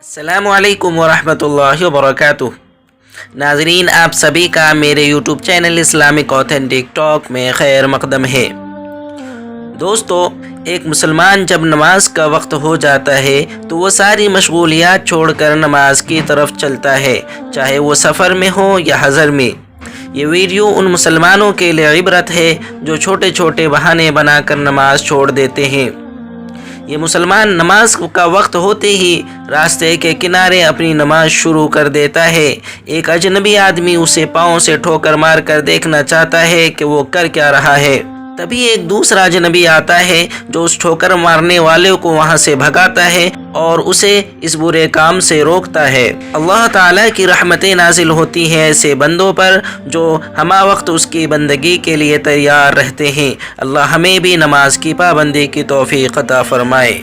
السلام علیکم ورحمۃ اللہ وبرکاتہ۔ ناظرین، آپ سبھی کا میرے YouTube channel Islamic authentic talk میں خیر مقدم ہے۔ دوستو، ایک مسلمان جب نماز کا وقت ہو جاتا ہے تو وہ ساری مشغولیات چھوڑ کر نماز کی طرف چلتا ہے، چاہے وہ سفر میں ہو یا حضر میں۔ یہ ویڈیو ان مسلمانوں کے لیے عبرت ہے جو چھوٹے چھوٹے بہانے بنا کر نماز چھوڑ دیتے ہیں۔ یہ مسلمان نماز کا وقت ہوتے ہی راستے کے کنارے اپنی نماز شروع کر دیتا ہے۔ ایک اجنبی آدمی اسے پاؤں سے ٹھوکر مار کر دیکھنا چاہتا ہے کہ وہ کر کیا رہا ہے۔ تبھی ایک دوسرا اجنبی آتا ہے جو اس ٹھوکر مارنے والے کو وہاں سے بھگاتا ہے اور اسے اس برے کام سے روکتا ہے۔ اللہ تعالیٰ کی رحمتیں نازل ہوتی ہیں ایسے بندوں پر جو ہمہ وقت اس کی بندگی کے لیے تیار رہتے ہیں۔ اللہ ہمیں بھی نماز کی پابندی کی توفیق عطا فرمائے۔